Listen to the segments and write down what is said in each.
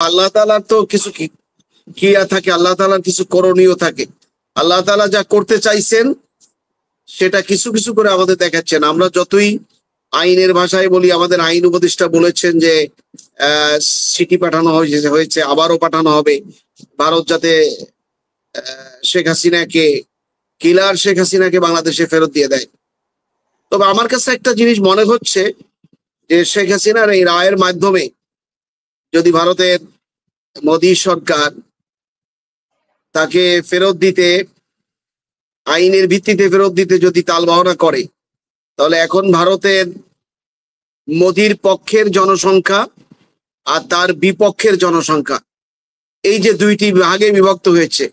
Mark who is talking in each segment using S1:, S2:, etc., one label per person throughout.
S1: আল্লাহ তাআলার তো কিছু ক্রিয়া থাকে, আল্লাহ তাআলার কিছু করণীয় থাকে। আল্লাহ তাআলা যা করতে চাইছেন সেটা কিছু কিছু করে আমাদের দেখাচ্ছেন। আমরা যতই আইনের ভাষায় বলি, আমাদের আইন উপদেষ্টা বলেছেন যে চিঠি পাঠানো হয়েছে, আবারও পাঠানো হবে, ভারত যাতে শেখ হাসিনাকে, কিলার শেখ হাসিনাকে বাংলাদেশে ফেরত দিয়ে দেয়। তবে আমার কাছে একটা জিনিস মনে হচ্ছে যে শেখ হাসিনার এই রায়ের মাধ্যমে যদি ভারতের মোদী সরকার তাকে ফেরত দিতে, আইনের ভিত্তিতে ফেরত দিতে যদি তালবাহনা করে, তাহলে এখন ভারতের মোদীর পক্ষের জনসংখ্যা আর তার বিপক্ষের জনসংখ্যা, এই যে দুইটি ভাগে বিভক্ত হয়েছে,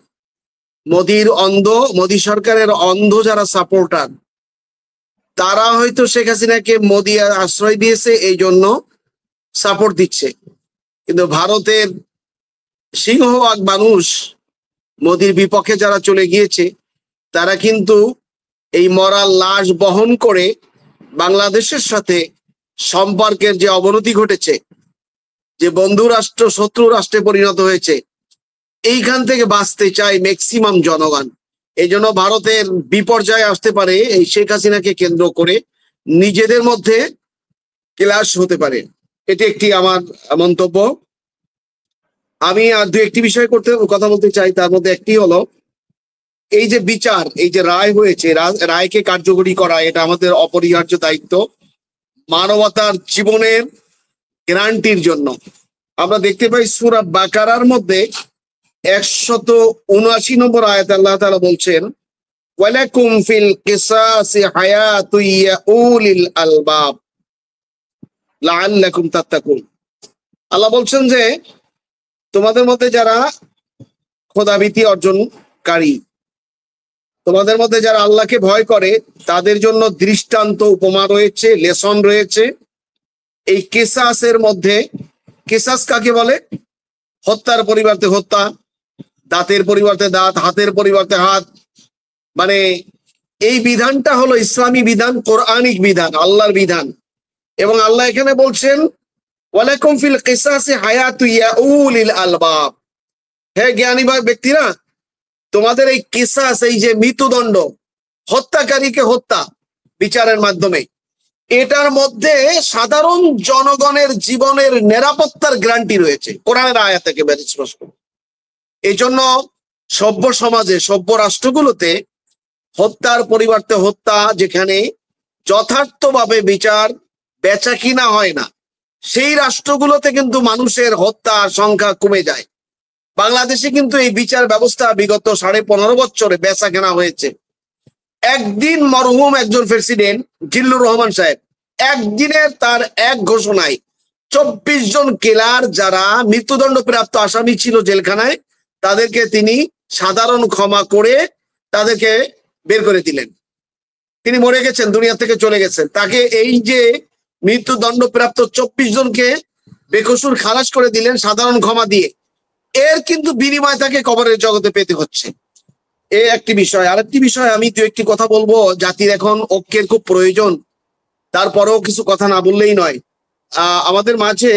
S1: মোদী সরকারের অন্ধ যারা সাপোর্টার, তারা হয়তো শেখ হাসিনাকে মোদী আশ্রয় দিয়েছে, এই জন্য সাপোর্ট দিচ্ছে। কিন্তু ভারতের সিংহভাগ মানুষ মোদীর বিপক্ষে যারা চলে গিয়েছে, তারা কিন্তু এই মরার লাশ বহন করে বাংলাদেশের সাথে সম্পর্কের যে অবনতি ঘটেছে, যে বন্ধু রাষ্ট্র শত্রু রাষ্ট্রে পরিণত হয়েছে, এইখান থেকে বাঁচতে চায় ম্যাক্সিমাম জনগণ। এই জন্য ভারতের বিপর্যয় আসতে পারে এই শেখ হাসিনাকে কেন্দ্র করে, নিজেদের মধ্যে ক্লাশ হতে পারে। এটি একটি আমার মন্তব্য। আমি আর দু একটি বিষয় কথা বলতে চাই। তার মধ্যে একটি হলো এই যে বিচার, এই যে রায় হয়েছে, রায়কে কার্যকরী করা, এটা আমাদের অপরিহার্য দায়িত্ব মানবতার জীবনের গ্যারান্টির জন্য। আমরা দেখতে পাই সূরা বাকারার মধ্যে 179 নম্বর আয়াতে আল্লাহ তাআলা বলছেন, ওয়ালাকুম ফিল কিসাসি হায়াতুন ইয়া উলিল আলবাব লাআল্লাকুম তাত্তাকুন। আল্লাহ বলছেন যে তোমাদের মধ্যে যারা খোদাভীতি অর্জনকারী, তোমাদের মধ্যে যারা আল্লাহকে ভয় করে, তাদের জন্য দৃষ্টান্ত উপমা রয়েছে, লেসন রয়েছে। এই কিসাসের মধ্যে, কিসাস কাকে বলে? হত্যার পরিবর্তে হত্যা, দাঁতের পরিবর্তে দাঁত, হাতের পরিবর্তে হাত, মানে এই বিধানটা হলো ইসলামী বিধান, কোরআনিক বিধান, আল্লাহর বিধান। এবং আল্লাহ এখানে বলছেন ওয়ালাকুম ফিল কিসাসি হায়াতুন ইয়া উলিল আলবাব, হে জ্ঞানী ব্যক্তিরা, তোমাদের এই কিসাস, এই যে মৃত্যুদণ্ড, হত্যাকারীকে হত্যা বিচারের মাধ্যমে, এটার মধ্যে সাধারণ জনগণের জীবনের নিরাপত্তার গ্যারান্টি রয়েছে, কোরআনের আয়াত থেকে স্পষ্ট। এই জন্য সভ্য সমাজে, সভ্য রাষ্ট্রগুলোতে হত্যার পরিবর্তে হত্যা, যেখানে যথার্থভাবে বিচার বেচা কিনা হয় না, সেই রাষ্ট্রগুলোতে কিন্তু মানুষের হত্যার সংখ্যা কমে যায়। বাংলাদেশে কিন্তু এই বিচার ব্যবস্থা বিগত 15.5 বছরে বেচা কেনা হয়েছে। একদিন মরহুম একজন প্রেসিডেন্ট জিল্লুর রহমান সাহেব, একদিনের তার এক ঘোষণায় 24 জন কিলার যারা মৃত্যুদণ্ড প্রাপ্ত আসামি ছিল জেলখানায়, তাদেরকে তিনি সাধারণ ক্ষমা করে তাদেরকে বের করে দিলেন। তিনি মরে গেছেন, দুনিয়া থেকে চলে গেছেন। তাকে এই যে মৃত্যুদণ্ড প্রাপ্ত 24 জনকে বেকসুর খালাস করে দিলেন সাধারণ ক্ষমা দিয়ে, এর কিন্তু বিনিময় তাকে কবরের জগতে পেতে হচ্ছে। এই একটি বিষয়। আরেকটি বিষয়, আমি দু একটি কথা বলবো। জাতির এখন ঐক্যের খুব প্রয়োজন, তারপরেও কিছু কথা না বললেই নয়। আমাদের মাঝে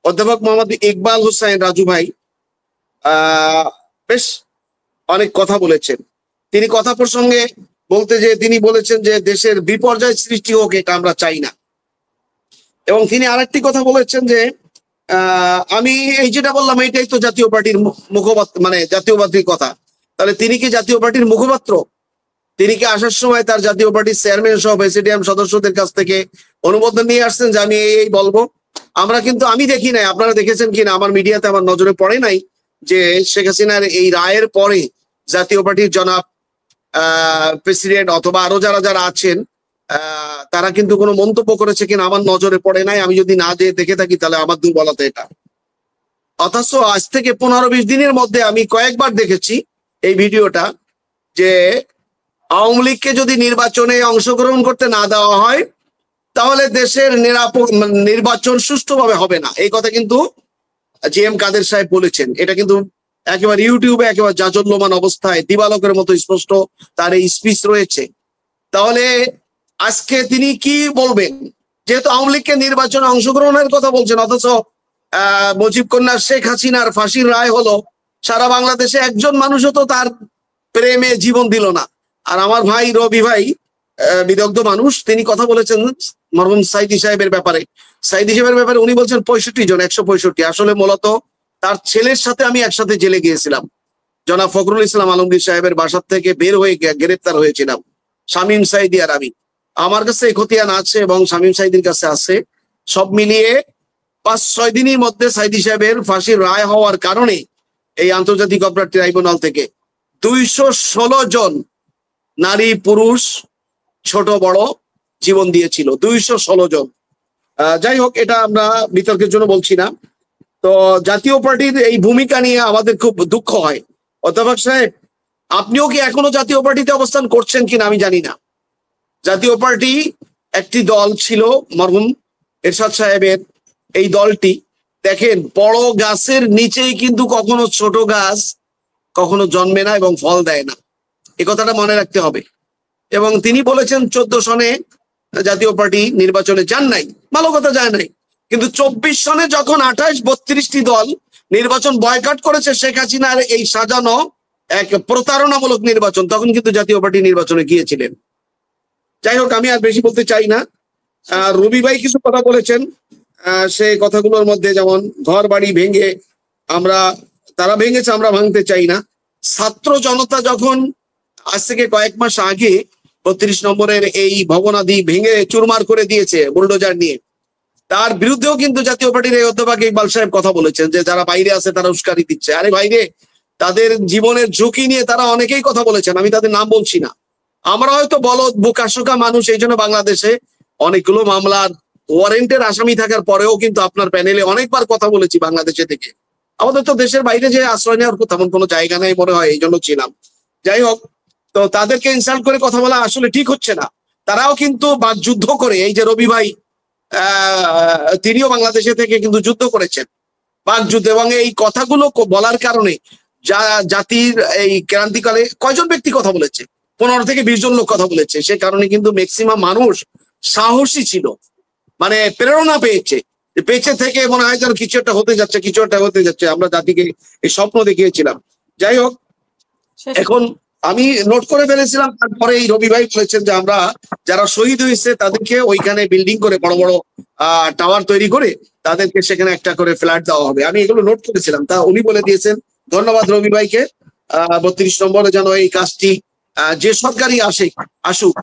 S1: অধ্যাপক মোহাম্মদ ইকবাল হোসেন রাজু ভাই বেশ অনেক কথা বলেছেন। তিনি কথা প্রসঙ্গে তিনি বলেছেন যে দেশের বিপর্যয় সৃষ্টি হোক, এটা আমরা চাই না। এবং তিনি আরেকটি কথা বলেছেন যে আমি এই যেটা বললাম, এটাই তো জাতীয় পার্টির মুখপাত্র, মানে জাতীয়বাদীর কথা। তাহলে তিনি কি জাতীয় পার্টির মুখপাত্র? তিনি কি আসার সময় তার জাতীয় পার্টির চেয়ারম্যান সহ প্রেসিডিয়াম সদস্যদের কাছ থেকে অনুমোদন নিয়ে আসছেন যে আমি এই বলবো? আমি দেখি নাই, আপনারা দেখেছেন কিনা আমার মিডিয়াতে আমার নজরে পড়ে নাই যে শেখ হাসিনার এই রায়ের পরে জাতীয় পার্টির জনাব প্রেসিডেন্ট অথবা আরো যারা যারা আছেন তারা কিন্তু কোনো মন্তব্য করেছে কিনা আমার নজরে পড়ে নাই। আমি যদি না যেয়ে দেখে থাকি তাহলে আমার দুর্বলতা এটা। অথচ আজ থেকে 15-20 দিনের মধ্যে আমি কয়েকবার দেখেছি এই ভিডিওটা, যে আওয়ামী লীগকে যদি নির্বাচনে অংশগ্রহণ করতে না দেওয়া হয়, তাহলে দেশের নির্বাচন সুষ্ঠুভাবে হবে না। এই কথা কিন্তু জি.এম. কাদের সাহেব বলেছেন। এটা কিন্তু একেবারে ইউটিউবে একেবারে জাজল্যমান অবস্থায় দিবালোকের মতো স্পষ্ট তার এই স্পিচ রয়েছে। তাহলে আজকে তিনি কি বলবেন? যেহেতু আওয়ামী লীগকে নির্বাচনে অংশগ্রহণের কথা বলছেন, অথচ মুজিব কন্যা শেখ হাসিনার ফাঁসির রায় হলো, সারা বাংলাদেশে একজন মানুষও তো তার প্রেমে জীবন দিল না। আর আমার ভাই রবি ভাই বিদগ্ধ মানুষ, তিনি কথা বলেছেন মরহুম সাইদি সাহেবের ব্যাপারে। সাইদি সাহেবের ব্যাপারে উনি বলছেন 65 জন, 165। আসলে মূলত তার ছেলের সাথে আমি একসাথে জেলে গিয়েছিলাম, জনাব ফখরুল ইসলাম আলমগীর সাহেবের বাসার থেকে বের হয়ে গ্রেপ্তার হয়েছিলাম শামীম সাইদি আর আমি। আমার কাছে এই খতিয়ান আছে এবং শামীম সাইদির কাছে আছে। সব মিলিয়ে 5-6 দিনের মধ্যে সাইদি সাহেবের ফাঁসির রায় হওয়ার কারণে এই আন্তর্জাতিক অপরাধ ট্রাইব্যুনাল থেকে 216 জন নারী পুরুষ ছোট বড় জীবন দিয়েছিল, 216 জন। যাই হোক, এটা আমরা বিতর্কের জন্য বলছি না। তো জাতীয় পার্টির এই ভূমিকা নিয়ে আমাদের খুব দুঃখ হয়। অধ্যাপক সাহেব, আপনিও কি এখনো জাতীয় পার্টিতে অবস্থান করছেন কিনা আমি জানি না। জাতীয় পার্টি একটি দল ছিল মরহুম এরশাদ সাহেবের। এই দলটি দেখেন, বড় গাছের নিচেই কিন্তু কখনো ছোট গাছ কখনো জন্মে না এবং ফল দেয় না, এ কথাটা মনে রাখতে হবে। এবং তিনি বলেছেন 14 সনে জাতীয় পার্টি নির্বাচনে যান নাই, ভালো কথা, যায় নাই। কিন্তু 24 সনে যখন 28-32টি দল নির্বাচন বয়কট করেছে শেখ হাসিনার এই সাজানো এক প্রতারণামূলক নির্বাচন, তখন কিন্তু জাতীয় পার্টি নির্বাচনে গিয়েছিলেন। যাই হোক, আমি আর বেশি বলতে চাই না। রবি ভাই কিছু কথা বলেছেন, সে কথাগুলোর মধ্যে যেমন ঘর বাড়ি ভেঙে তারা ভেঙেছে, আমরা ভাঙতে চাই না। ছাত্র জনতা যখন আজ থেকে কয়েক মাস আগে 32 নম্বরের এই ভবনাদি ভেঙে চুরমার করে দিয়েছে বুলডোজার নিয়ে, তার বিরুদ্ধেও কিন্তু জাতীয় পার্টির এই অধ্যাপক ইকবাল সাহেব কথা বলেছেন যে যারা বাইরে আছে তারা উস্কানি দিচ্ছে। আরে বাইরে, তাদের জীবনের ঝুঁকি নিয়ে তারা অনেকেই কথা বলেছেন, আমি তাদের নাম বলছি না। আমরা হয়তো বলদ বোকাশোকা মানুষ, এই জন্য বাংলাদেশে অনেকগুলো মামলার ওয়ারেন্টের আসামি থাকার পরেও কিন্তু আপনার প্যানেলে অনেকবার কথা বলেছি বাংলাদেশে থেকে। আমাদের তো দেশের বাইরে যে আশ্রয় নেওয়ার তেমন কোনো জায়গা নেই মনে হয়, এই জন্য ছিলাম। যাই হোক, তো তাদেরকে ইনসাল্ট করে কথা বলা আসলে ঠিক হচ্ছে না। তারাও কিন্তু যুদ্ধ করে, এই যে রবি ভাই তিনিও বাংলাদেশে থেকে কিন্তু যুদ্ধ করেছেন, বাক যুদ্ধ। এবং এই কথাগুলো বলার কারণে জাতির এই ক্রান্তিকালে কয়জন ব্যক্তি কথা বলেছে? 15 থেকে 20 জন লোক কথা বলেছে। সে কারণে কিন্তু ম্যাক্সিমাম মানুষ সাহসী ছিল, মানে প্রেরণা পেয়েছে। বেঁচে থেকে মনে হয় যেন কিছু একটা হতে যাচ্ছে, কিছু একটা হতে যাচ্ছে। আমরা জাতিকে এই স্বপ্ন দেখিয়েছিলাম। যাই হোক, এখন আমি নোট করে ফেলেছিলাম। তারপরে এই রবি ভাই বলেছেন যে আমরা যারা শহীদ হয়েছে তাদেরকে ওইখানে বিল্ডিং করে বড় বড় টাওয়ার তৈরি করে তাদেরকে সেখানে একটা করে ফ্ল্যাট দেওয়া হবে। আমি এগুলো নোট করেছিলাম, তা উনি বলে দিয়েছেন। ধন্যবাদ রবি ভাইকে। 32 নম্বরে যেন এই কাজটি যে সরকারই আসুক